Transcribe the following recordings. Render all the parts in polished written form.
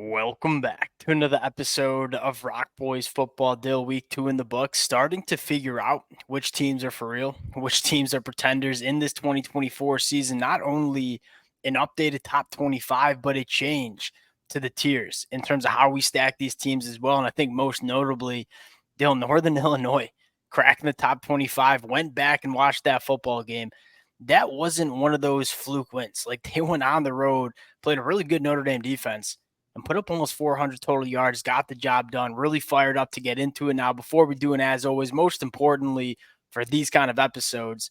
Welcome back to another episode of Rock Boys Football Dill. Week 2 in the books, starting to figure out which teams are for real, which teams are pretenders in this 2024 season. Not only an updated top 25, but a change to the tiers in terms of how we stack these teams as well. And I think most notably, Dill, Northern Illinois cracking the top 25, went back and watched that football game. That wasn't one of those fluke wins. Like, they went on the road, played a really good Notre Dame defense, and put up almost 400 total yards, got the job done, really fired up to get into it. Now, before we do, and as always, most importantly for these kind of episodes,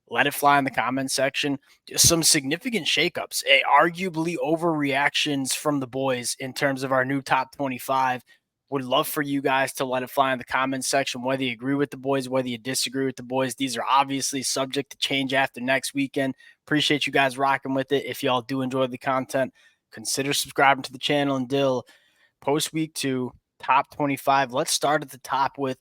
let it fly in the comments section. Just some significant shakeups, arguably overreactions from the boys in terms of our new top 25. Would love for you guys to let it fly in the comments section, whether you agree with the boys, whether you disagree with the boys. These are obviously subject to change after next weekend. Appreciate you guys rocking with it. If y'all do enjoy the content, consider subscribing to the channel. And Dill, post week 2, top 25. Let's start at the top with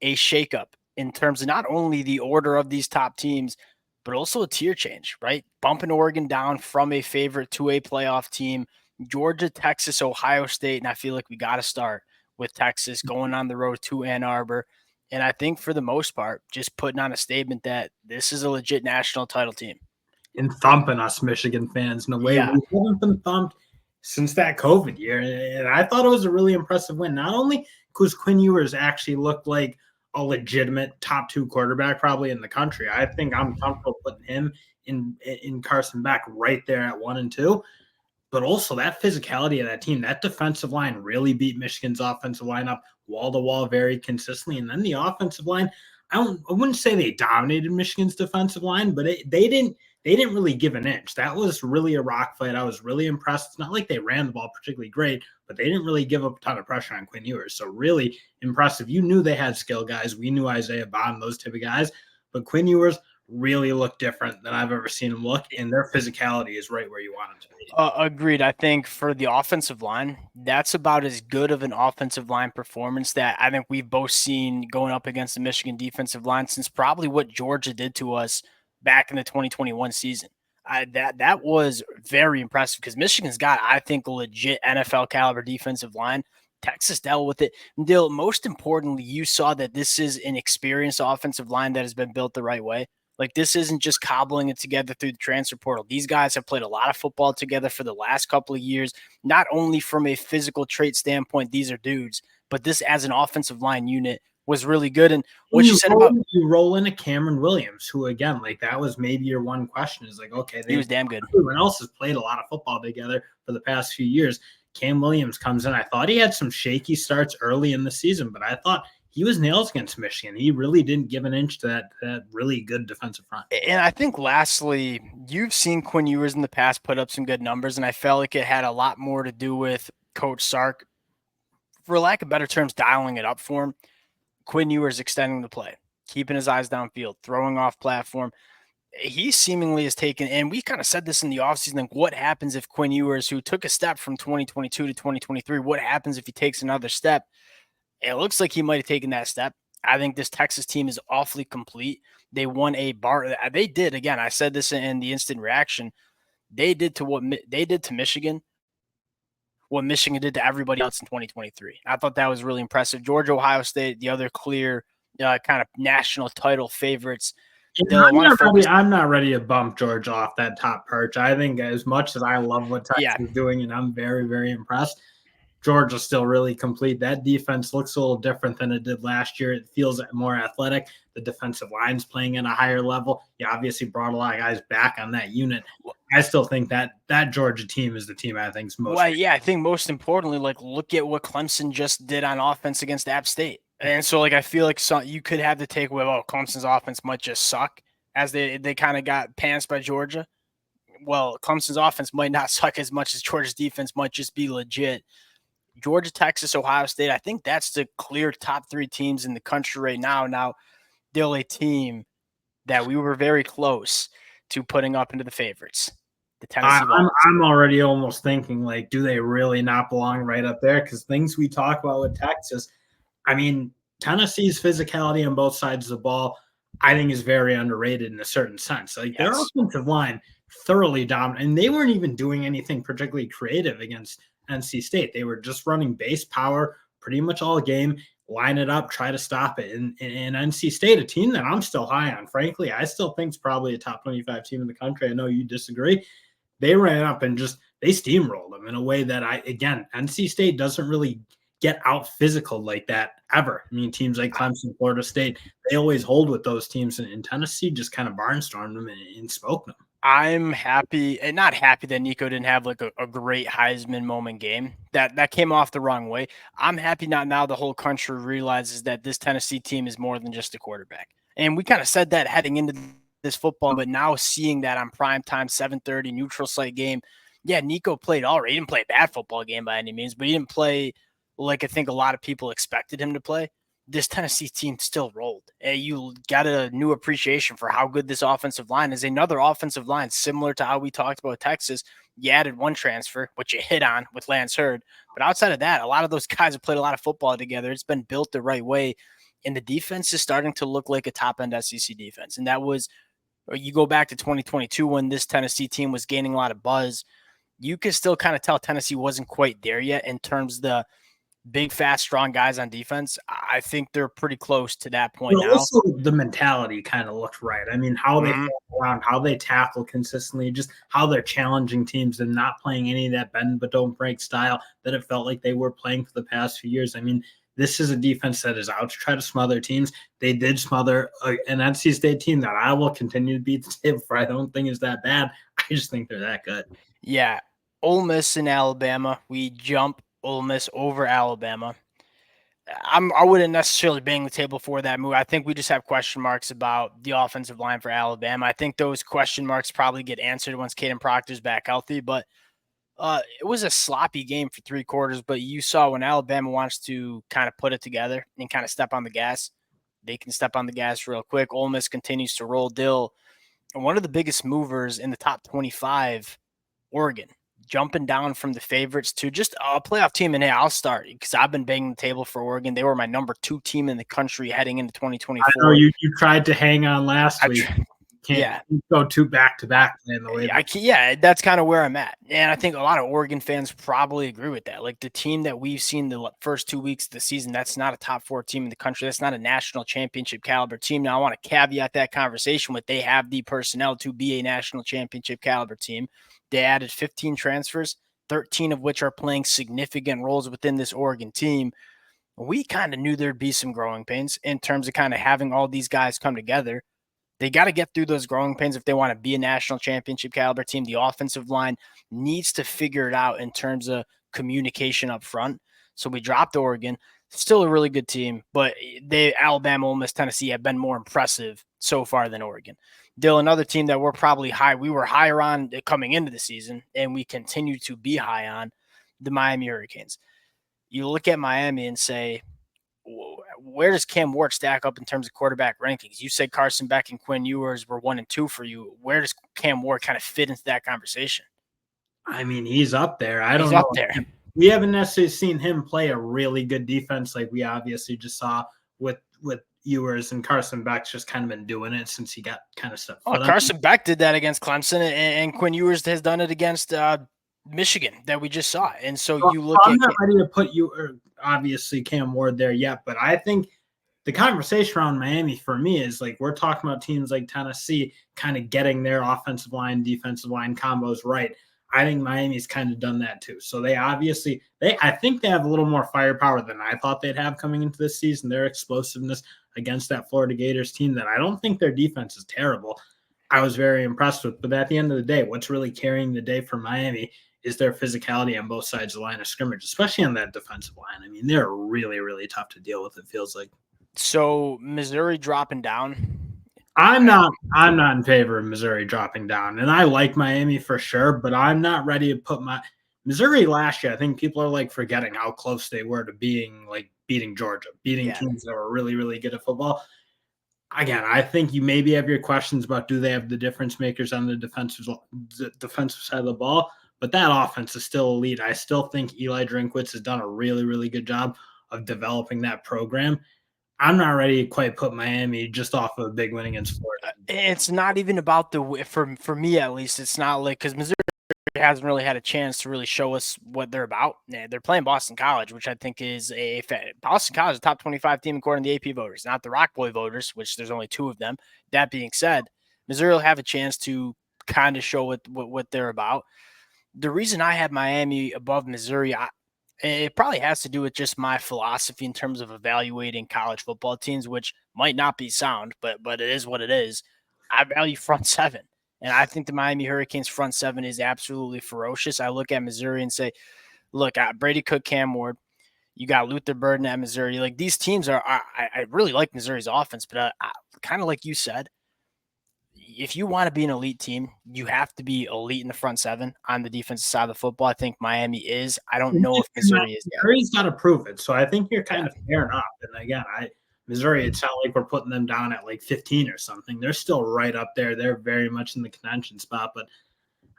a shakeup in terms of not only the order of these top teams, but also a tier change, right? Bumping Oregon down from a favorite to a playoff team. Georgia, Texas, Ohio State. And I feel like we got to start with Texas going on the road to Ann Arbor. And I think for the most part, just putting on a statement that this is a legit national title team. And thumping us Michigan fans in a way we haven't been thumped since that COVID year. And I thought it was a really impressive win. Not only because Quinn Ewers actually looked like a legitimate top 2 quarterback probably in the country. I think I'm comfortable putting him in Carson Beck right there at 1 and 2. But also that physicality of that team, that defensive line really beat Michigan's offensive line up wall-to-wall very consistently. And then the offensive line, I wouldn't say they dominated Michigan's defensive line, but they didn't really give an inch. That was really a rock fight. I was really impressed. It's not like they ran the ball particularly great, but they didn't really give up a ton of pressure on Quinn Ewers. So really impressive. You knew they had skill guys. We knew Isaiah Bond, those type of guys. But Quinn Ewers really looked different than I've ever seen him look, and their physicality is right where you want them to be. Agreed. I think for the offensive line, that's about as good of an offensive line performance that I think we've both seen going up against the Michigan defensive line since probably what Georgia did to us back in the 2021 season. That was very impressive because Michigan's got, I think, a legit NFL caliber defensive line. Texas dealt with it. Dill, most importantly, you saw that this is an experienced offensive line that has been built the right way. Like, this isn't just cobbling it together through the transfer portal. These guys have played a lot of football together for the last couple of years, not only from a physical trait standpoint, these are dudes, but this as an offensive line unit was really good. And what you said about you roll in a Cameron Williams, who again, like that was maybe your one question is like, okay, he was damn good. Everyone else has played a lot of football together for the past few years. Cam Williams comes in. I thought he had some shaky starts early in the season, but I thought he was nails against Michigan. He really didn't give an inch to that really good defensive front. And I think lastly, you've seen Quinn Ewers in the past put up some good numbers, and I felt like it had a lot more to do with Coach Sark, for lack of better terms, dialing it up for him. Quinn Ewers extending the play, keeping his eyes downfield, throwing off platform. He seemingly has taken, and we kind of said this in the offseason, like what happens if Quinn Ewers, who took a step from 2022 to 2023, what happens if he takes another step? It looks like he might have taken that step. I think this Texas team is awfully complete. They won a bar. They did, again, I said this in the instant reaction. They did to what they did to Michigan, what Michigan did to everybody else in 2023. I thought that was really impressive. Georgia, Ohio State, the other clear kind of national title favorites. I'm not ready to bump Georgia off that top perch. I think as much as I love what Texas is doing, and I'm very, very impressed, Georgia's still really complete. That defense looks a little different than it did last year. It feels more athletic. The defensive line's playing at a higher level. You obviously brought a lot of guys back on that unit. I still think that Georgia team is the team I think is most. Well, yeah, I think most importantly, like look at what Clemson just did on offense against App State. And so, like, I feel like you could have the takeaway, oh, Clemson's offense might just suck as they kind of got pantsed by Georgia. Well, Clemson's offense might not suck as much as Georgia's defense might just be legit. Georgia, Texas, Ohio State, I think that's the clear top 3 teams in the country right now. Now, they're a team that we were very close to putting up into the favorites. The Tennessee Vols. I'm already almost thinking, like, do they really not belong right up there? Because things we talk about with Texas, I mean, Tennessee's physicality on both sides of the ball, I think is very underrated in a certain sense. Like their offensive line, thoroughly dominant. And they weren't even doing anything particularly creative against NC State. They were just running base power pretty much all game, line it up, try to stop it. And NC State, a team that I'm still high on, frankly, I still think is probably a top 25 team in the country. I know you disagree. They ran up and they steamrolled them in a way that NC State doesn't really get out physical like that ever. I mean, teams like Clemson, Florida State, they always hold with those teams, and Tennessee just kind of barnstormed them and spoke them. I'm happy and not happy that Nico didn't have like a great Heisman moment game. That came off the wrong way. I'm happy now the whole country realizes that this Tennessee team is more than just a quarterback. And we kind of said that heading into this football, but now seeing that on primetime 7:30 neutral site game, yeah, Nico played all right. He didn't play a bad football game by any means, but he didn't play like I think a lot of people expected him to play. This Tennessee team still rolled. You got a new appreciation for how good this offensive line is. Another offensive line similar to how we talked about Texas. You added one transfer, which you hit on with Lance Hurd. But outside of that, a lot of those guys have played a lot of football together. It's been built the right way. And the defense is starting to look like a top-end SEC defense. And that was, you go back to 2022 when this Tennessee team was gaining a lot of buzz. You can still kind of tell Tennessee wasn't quite there yet in terms of the big, fast, strong guys on defense. I think they're pretty close to that point now. Also, the mentality kind of looked right. I mean, how they fall around, how they tackle consistently, just how they're challenging teams and not playing any of that bend but don't break style that it felt like they were playing for the past few years. I mean, this is a defense that is out to try to smother teams. They did smother an NC State team that I will continue to beat the table for. I don't think is that bad. I just think they're that good. Yeah. Ole Miss and Alabama. We jump Ole Miss over Alabama. I wouldn't necessarily bang the table for that move. I think we just have question marks about the offensive line for Alabama. I think those question marks probably get answered once Caden Proctor's back healthy, but it was a sloppy game for 3 quarters, but you saw when Alabama wants to kind of put it together and kind of step on the gas, they can step on the gas real quick. Ole Miss continues to roll. Dill, and one of the biggest movers in the top 25, Oregon, jumping down from the favorites to just a playoff team. And hey, I'll start because I've been banging the table for Oregon. They were my number 2 team in the country heading into 2024. I know you tried to hang on last week. Can't go 2 back-to-back in the way. Yeah, that's kind of where I'm at. And I think a lot of Oregon fans probably agree with that. Like the team that we've seen the first 2 weeks of the season, that's not a top 4 team in the country. That's not a national championship caliber team. Now I want to caveat that conversation with they have the personnel to be a national championship caliber team. They added 15 transfers, 13 of which are playing significant roles within this Oregon team. We kind of knew there'd be some growing pains in terms of kind of having all these guys come together. They got to get through those growing pains if they want to be a national championship caliber team. The offensive line needs to figure it out in terms of communication up front. So we dropped Oregon. Still a really good team, but Alabama, Ole Miss, Tennessee have been more impressive so far than Oregon. Dill, another team that we're probably we were higher on coming into the season, and we continue to be high on, the Miami Hurricanes. You look at Miami and say, where does Cam Ward stack up in terms of quarterback rankings? You said Carson Beck and Quinn Ewers were 1 and 2 for you. Where does Cam Ward kind of fit into that conversation? I mean, he's up there. I don't know. Up there. We haven't necessarily seen him play a really good defense like we obviously just saw with Ewers, and Carson Beck's just kind of been doing it since he got kind of stuff. Carson Beck did that against Clemson, and Quinn Ewers has done it against Michigan that we just saw. And so you look I'm not ready to put obviously Cam Ward there yet, but I think the conversation around Miami for me is like we're talking about teams like Tennessee kind of getting their offensive line, defensive line combos right. I think Miami's kind of done that too. So I think they have a little more firepower than I thought they'd have coming into this season. Their explosiveness against that Florida Gators team that I don't think their defense is terrible. I was very impressed with. But at the end of the day, what's really carrying the day for Miami is their physicality on both sides of the line of scrimmage, especially on that defensive line. I mean, they're really, really tough to deal with, it feels like. So Missouri dropping down. I'm not in favor of Missouri dropping down, and I like Miami for sure, but I'm not ready to put Missouri last year. I think people are like forgetting how close they were to beating Georgia, beating teams that were really, really good at football. Again, I think you maybe have your questions about do they have the difference makers on the defensive side of the ball, but that offense is still elite. I still think Eli Drinkwitz has done a really, really good job of developing that program. I'm not ready to quite put Miami just off of a big win against Florida. It's not even about for me at least. It's not like because Missouri hasn't really had a chance to really show us what they're about. They're playing Boston College, which I think is Boston College is a top 25 team according to the AP voters, not the Rock Boy voters, which there's only 2 of them. That being said, Missouri will have a chance to kind of show what they're about. The reason I have Miami above Missouri, it probably has to do with just my philosophy in terms of evaluating college football teams, which might not be sound, but it is what it is. I value front 7. And I think the Miami Hurricanes front 7 is absolutely ferocious. I look at Missouri and say, look, Brady Cook, Cam Ward, you got Luther Burden at Missouri. Like these teams I really like Missouri's offense, but kind of like you said, if you want to be an elite team, you have to be elite in the front 7 on the defensive side of the football. I think Miami is. I don't know if Missouri is yet. Missouri's got to prove it. So I think you're kind of fair enough. And again, Missouri, it's not like we're putting them down at like 15 or something. They're still right up there. They're very much in the contention spot. But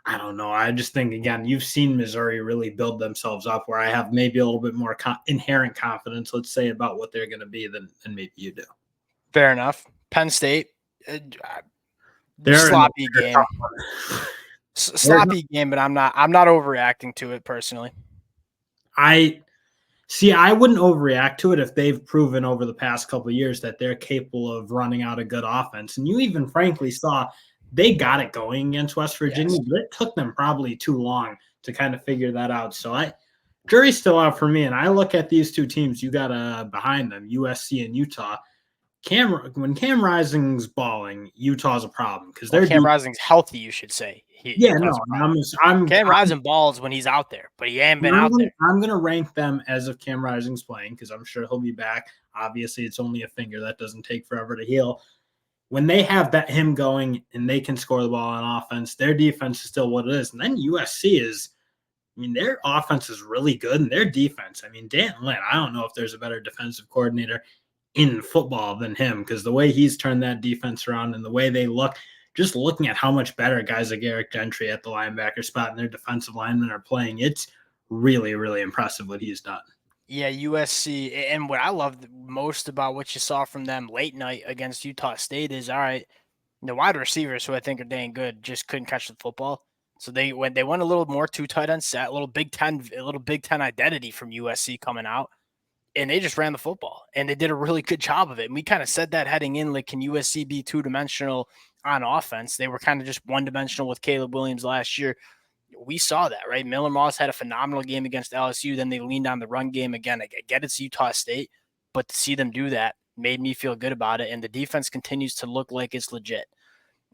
I don't know. I just think, again, you've seen Missouri really build themselves up where I have maybe a little bit more inherent confidence, let's say, about what they're going to be than maybe you do. Fair enough. Penn State. Sloppy game. Sloppy game, but I'm not overreacting to it personally. I wouldn't overreact to it if they've proven over the past couple of years that they're capable of running out a good offense. And you even frankly saw they got it going against West Virginia, yes. But it took them probably too long to kind of figure that out. So jury's still out for me. And I look at these 2 teams you got behind them, USC and Utah. When Cam Rising's balling, Utah's a problem because Cam Rising's healthy, you should say. Cam Rising balls when he's out there, but he hasn't been out there. I'm going to rank them as if Cam Rising's playing because I'm sure he'll be back. Obviously, it's only a finger. That doesn't take forever to heal. When they have him going and they can score the ball on offense, their defense is still what it is. And then USC is, their offense is really good and their defense. Dan Lynn, I don't know if there's a better defensive coordinator in football than him because the way he's turned that defense around and the way they look, just looking at how much better guys like Eric Gentry at the linebacker spot and their defensive linemen are playing, it's really, really impressive what he's done. Yeah, USC, and what I loved most about what you saw from them late night against Utah State is, all right, the wide receivers, who I think are dang good, just couldn't catch the football. So they went a little more 2 tight end set, a little Big Ten identity from USC coming out. And they just ran the football, and they did a really good job of it. And we kind of said that heading in, like, can USC be 2-dimensional on offense? They were kind of just 1-dimensional with Caleb Williams last year. We saw that, right? Miller Moss had a phenomenal game against LSU. Then they leaned on the run game again. I get it's Utah State, but to see them do that made me feel good about it. And the defense continues to look like it's legit.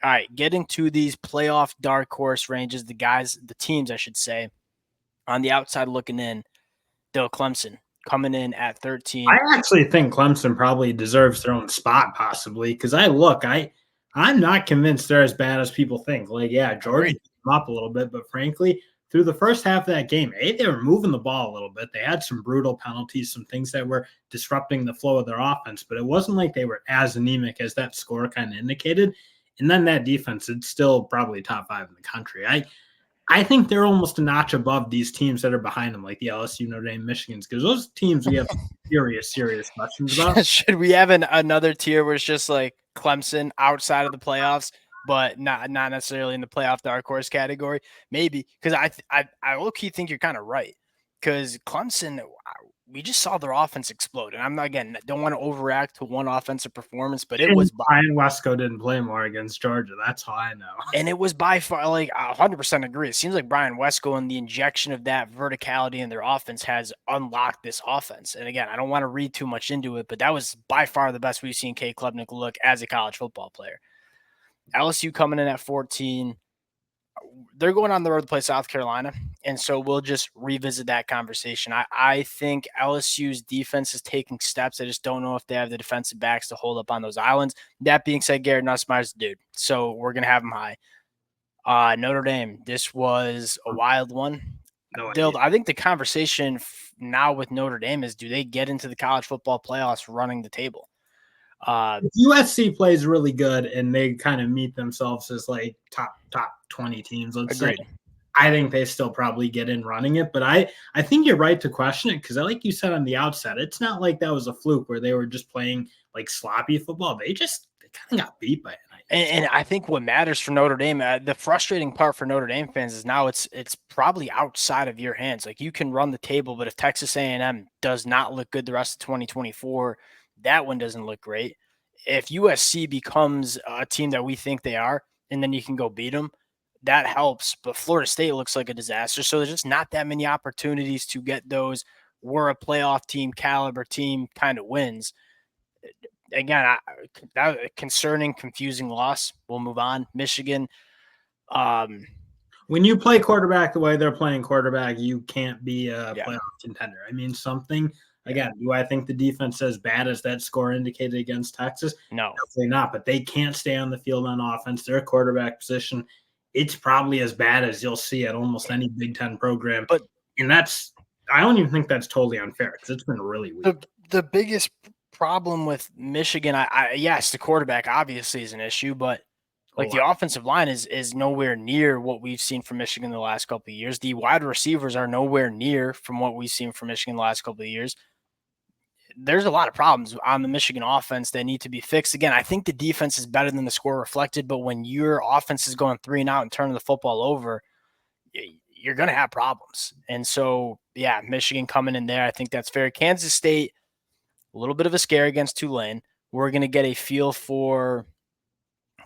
All right, getting to these playoff dark horse ranges, the teams, I should say, on the outside looking in, Bill Clemson coming in at 13. I actually think Clemson probably deserves their own spot, possibly, because I'm not convinced they're as bad as people think. Like, yeah, Georgia beat them up a little bit, but frankly, through the first half of that game, they were moving the ball a little bit. They had some brutal penalties, some things that were disrupting the flow of their offense, but it wasn't like they were as anemic as that score kind of indicated. And then that defense, it's still probably top 5 in the country. I think they're almost a notch above these teams that are behind them, like the LSU, Notre Dame, Michigans, because those teams we have serious questions about. Should we have another tier where it's just like Clemson outside of the playoffs, but not necessarily in the playoff dark horse category? Maybe, because I low-key think you're kind of right, because Clemson, we just saw their offense explode. And I'm not, again, don't want to overreact to one offensive performance, but it was Brian Wesco didn't play more against Georgia. That's how I know. And it was by far, like, 100% agree. It seems like Brian Wesco and the injection of that verticality in their offense has unlocked this offense. And again, I don't want to read too much into it, but that was by far the best we've seen Cade Klubnik look as a college football player. LSU coming in at 14. They're going on the road to play South Carolina, and so we'll just revisit that conversation. I think LSU's defense is taking steps. I just don't know if they have the defensive backs to hold up on those islands. That being said, Garrett Nussmeier's the dude, so we're going to have him high. Notre Dame, this was a wild one. Dill, I think the conversation now with Notre Dame is, do they get into the college football playoffs running the table? USC plays really good and they kind of meet themselves as like top 20 teams. Let's say I think they still probably get in running it. But I think you're right to question it because, like you said on the outset, it's not like that was a fluke where they were just playing like sloppy football. They kind of got beat by it. And I think what matters for Notre Dame, the frustrating part for Notre Dame fans is now it's probably outside of your hands. Like you can run the table, but if Texas A&M does not look good the rest of 2024, that one doesn't look great. If USC becomes a team that we think they are, and then you can go beat them, that helps. But Florida State looks like a disaster. So there's just not that many opportunities to get those we're a playoff team caliber team kind of wins. Again, that concerning, confusing loss. We'll move on. Michigan. When you play quarterback the way they're playing quarterback, you can't be a playoff contender. I mean, something again. Do I think the defense as bad as that score indicated against Texas? No, definitely not. But they can't stay on the field on offense. Their quarterback position, it's probably as bad as you'll see at almost any Big Ten program. But I don't even think that's totally unfair because it's been really weak. The biggest problem with Michigan, yes, the quarterback obviously is an issue, but like the offensive line is nowhere near what we've seen from Michigan the last couple of years. The wide receivers are nowhere near from what we've seen from Michigan the last couple of years. There's a lot of problems on the Michigan offense that need to be fixed. Again, I think the defense is better than the score reflected, but when your offense is going 3 and out and turning the football over, you're going to have problems. And so, yeah, Michigan coming in there, I think that's fair. Kansas State, a little bit of a scare against Tulane. We're going to get a feel for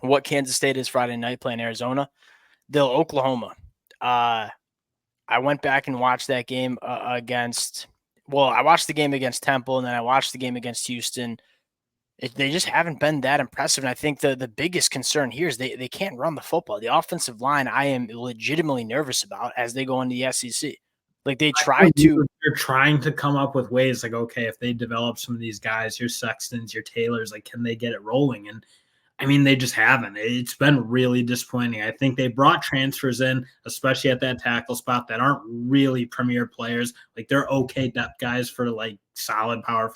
what Kansas State is Friday night playing Arizona. They'll Oklahoma. I went back and watched that game I watched the game against Temple, and then I watched the game against Houston. They just haven't been that impressive. And I think the biggest concern here is they can't run the football. The offensive line I am legitimately nervous about as they go into the SEC. Like they're trying to come up with ways like, okay, if they develop some of these guys, your Sextons, your Taylors, like, can they get it rolling? And I mean, they just haven't. It's been really disappointing. I think they brought transfers in, especially at that tackle spot, that aren't really premier players. Like they're okay depth guys for like solid power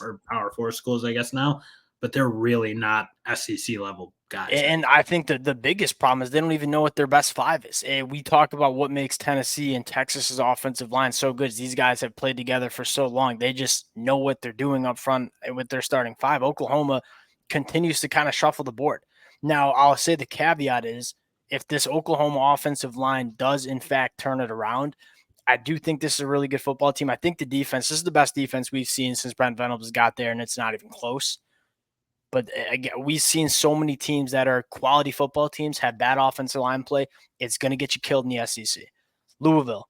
4 schools, I guess now, but they're really not SEC level guys. And I think that the biggest problem is they don't even know what their best 5 is. And we talk about what makes Tennessee and Texas's offensive line so good. These guys have played together for so long. They just know what they're doing up front with their starting 5. Oklahoma continues to kind of shuffle the board. Now, I'll say the caveat is if this Oklahoma offensive line does, in fact, turn it around, I do think this is a really good football team. I think the defense, this is the best defense we've seen since Brent Venables got there, and it's not even close. But again, we've seen so many teams that are quality football teams have bad offensive line play. It's going to get you killed in the SEC. Louisville,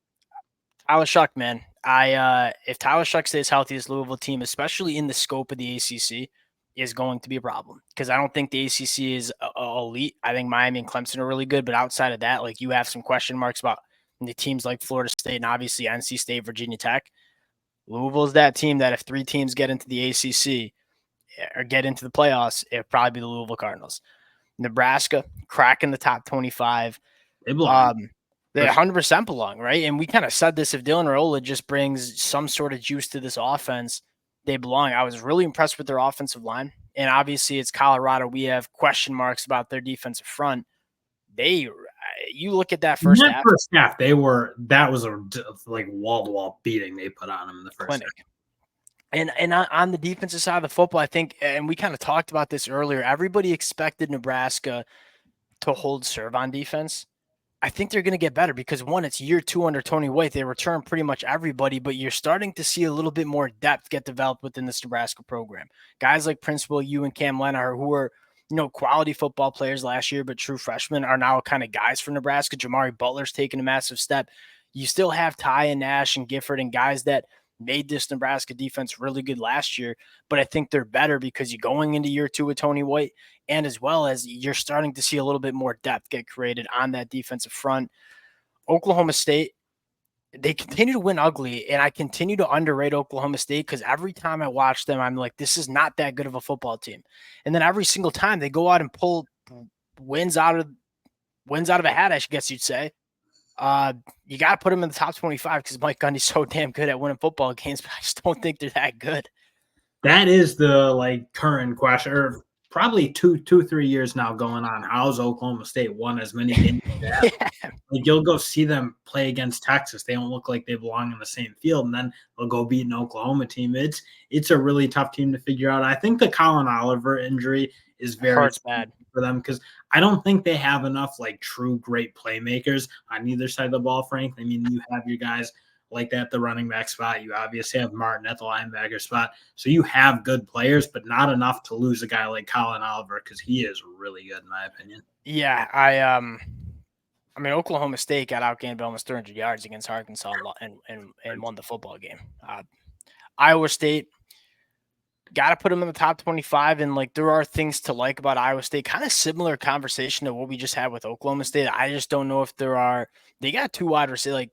Tyler Shuck, man. If Tyler Shuck stays healthy, this Louisville team, especially in the scope of the ACC, is going to be a problem because I don't think the ACC is elite. I think Miami and Clemson are really good, but outside of that, like you have some question marks about the teams like Florida State and obviously NC State, Virginia Tech. Louisville is that team that if 3 teams get into the ACC or get into the playoffs, it'll probably be the Louisville Cardinals. Nebraska, cracking the top 25. They belong. They 100% belong, right? And we kind of said this, if Dylan Raiola just brings some sort of juice to this offense, they belong. I was really impressed with their offensive line. And obviously it's Colorado. We have question marks about their defensive front. You look at that first half. That was a like wall-to-wall beating they put on them in the first half. And on the defensive side of the football, I think, and we kind of talked about this earlier, everybody expected Nebraska to hold serve on defense. I think they're going to get better because, one, it's year 2 under Tony White. They return pretty much everybody, but you're starting to see a little bit more depth get developed within this Nebraska program. Guys like Prince Will, you and Cam Lennar, who were quality football players last year, but true freshmen, are now kind of guys for Nebraska. Jamari Butler's taken a massive step. You still have Ty and Nash and Gifford and guys that made this Nebraska defense really good last year, but I think they're better because you're going into year 2 with Tony White, and as well as you're starting to see a little bit more depth get created on that defensive front. Oklahoma State, they continue to win ugly, and I continue to underrate Oklahoma State because every time I watch them, I'm like, this is not that good of a football team. And then every single time they go out and pull wins out of a hat, I guess you'd say. You got to put them in the top 25 because Mike Gundy's so damn good at winning football games, but I just don't think they're that good. That is the current question, or probably 3 years now going on. How's Oklahoma State won as many games as they have? Like, you'll go see them play against Texas. They don't look like they belong in the same field, and then they'll go beat an Oklahoma team. It's a really tough team to figure out. I think the Colin Oliver injury is very bad for them because I don't think they have enough like true great playmakers on either side of the ball, Frank. I mean, you have your guys like that at the running back spot. You obviously have Martin at the linebacker spot. So you have good players, but not enough to lose a guy like Colin Oliver because he is really good in my opinion. Yeah, I mean, Oklahoma State got outgained by almost 300 yards against Arkansas and won the football game. Iowa State, got to put them in the top 25. And like, there are things to like about Iowa State, kind of similar conversation to what we just had with Oklahoma State. I just don't know if they got 2 wide receivers. Like,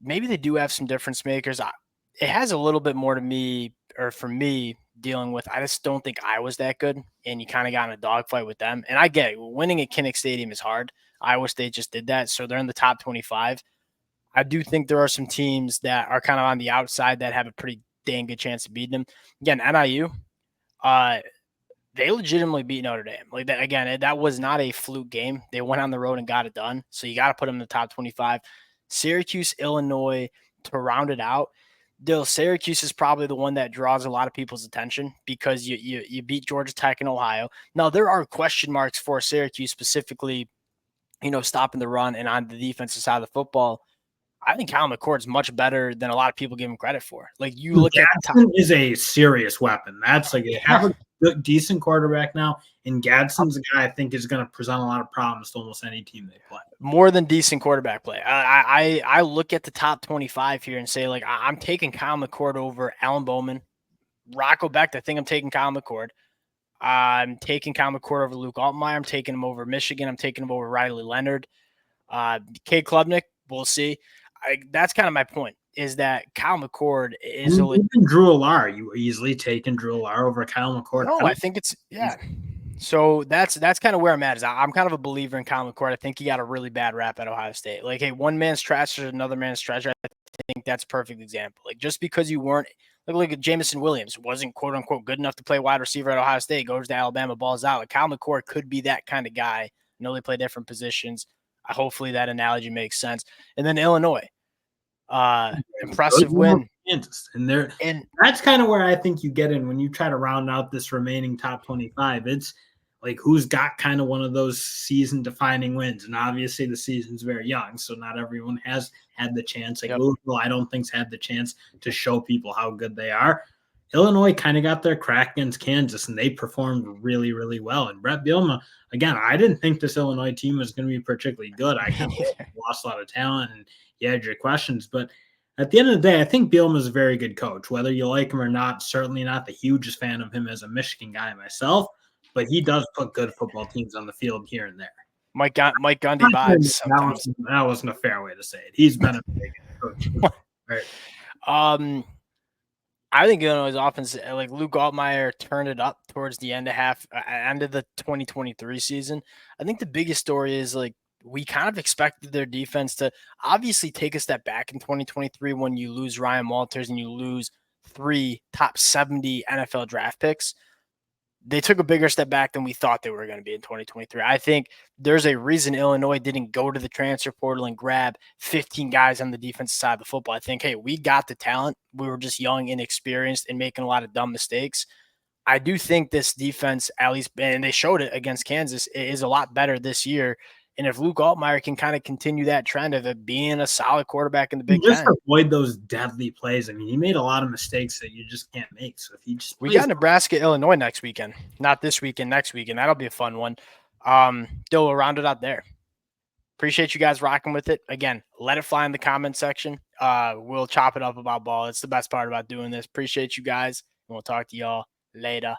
maybe they do have some difference makers. It has a little bit more to me, or for me, dealing with. I just don't think Iowa's that good, and you kind of got in a dogfight with them. And I get it. Winning at Kinnick Stadium is hard. Iowa State just did that, so they're in the top 25. I do think there are some teams that are kind of on the outside that have a pretty dang good chance of beating them. Again, NIU, they legitimately beat Notre Dame. Like that again, that was not a fluke game. They went on the road and got it done. So you got to put them in the top 25. Syracuse, Illinois to round it out. Syracuse is probably the one that draws a lot of people's attention because you beat Georgia Tech in Ohio. Now there are question marks for Syracuse specifically, stopping the run and on the defensive side of the football. I think Kyle McCord is much better than a lot of people give him credit for. Like, you look at Gadsden is a serious weapon. That's like they have a good, decent quarterback now, and Gadsden's a guy I think is going to present a lot of problems to almost any team they play. More than decent quarterback play. I look at the top 25 here and say, like, I'm taking Kyle McCord over Alan Bowman, Rocco Becht. I think I'm taking Kyle McCord. I'm taking Kyle McCord over Luke Altmaier. I'm taking him over Michigan. I'm taking him over Riley Leonard. Cade Klubnik, we'll see. That's kind of my point, is that Kyle McCord is even Drew Allar. You easily taken Drew Allar over Kyle McCord. No, I think it's So that's kind of where I'm at. Is I'm kind of a believer in Kyle McCord. I think he got a really bad rap at Ohio State. Like, hey, one man's trash is another man's treasure. I think that's a perfect example. Like, just because you weren't like Jamison Williams wasn't quote unquote good enough to play wide receiver at Ohio State, goes to Alabama, balls out. Like, Kyle McCord could be that kind of guy. I know they play different positions. Hopefully that analogy makes sense. And then Illinois. Impressive win. And that's kind of where I think you get in when you try to round out this remaining top 25. It's like, who's got kind of one of those season defining wins. And obviously the season's very young, so not everyone has had the chance. Like, Louisville, I don't think's had the chance to show people how good they are. Illinois kind of got their crack against Kansas, and they performed really, really well. And Brett Bielema, again, I didn't think this Illinois team was going to be particularly good. I kind of lost a lot of talent, and you had your questions. But at the end of the day, I think Bielema is a very good coach. Whether you like him or not, certainly not the hugest fan of him as a Michigan guy myself, but he does put good football teams on the field here and there. Mike Gundy vibes. That wasn't a fair way to say it. He's been a big coach. Right. I think Illinois' offense, like Luke Altmaier, turned it up towards the end of the 2023 season. I think the biggest story is, like, we kind of expected their defense to obviously take a step back in 2023 when you lose Ryan Walters and you lose 3 top 70 NFL draft picks. They took a bigger step back than we thought they were going to be in 2023. I think there's a reason Illinois didn't go to the transfer portal and grab 15 guys on the defensive side of the football. I think, hey, we got the talent. We were just young, inexperienced, and making a lot of dumb mistakes. I do think this defense, at least, and they showed it against Kansas, is a lot better this year. And if Luke Altmaier can kind of continue that trend of it being a solid quarterback in the Big Ten, just avoid those deadly plays. I mean, he made a lot of mistakes that you just can't make. So if he just we got Nebraska, Illinois next weekend, not this weekend, next weekend. That'll be a fun one. We'll round it out there. Appreciate you guys rocking with it. Again, let it fly in the comment section. We'll chop it up about ball. It's the best part about doing this. Appreciate you guys, and we'll talk to y'all later.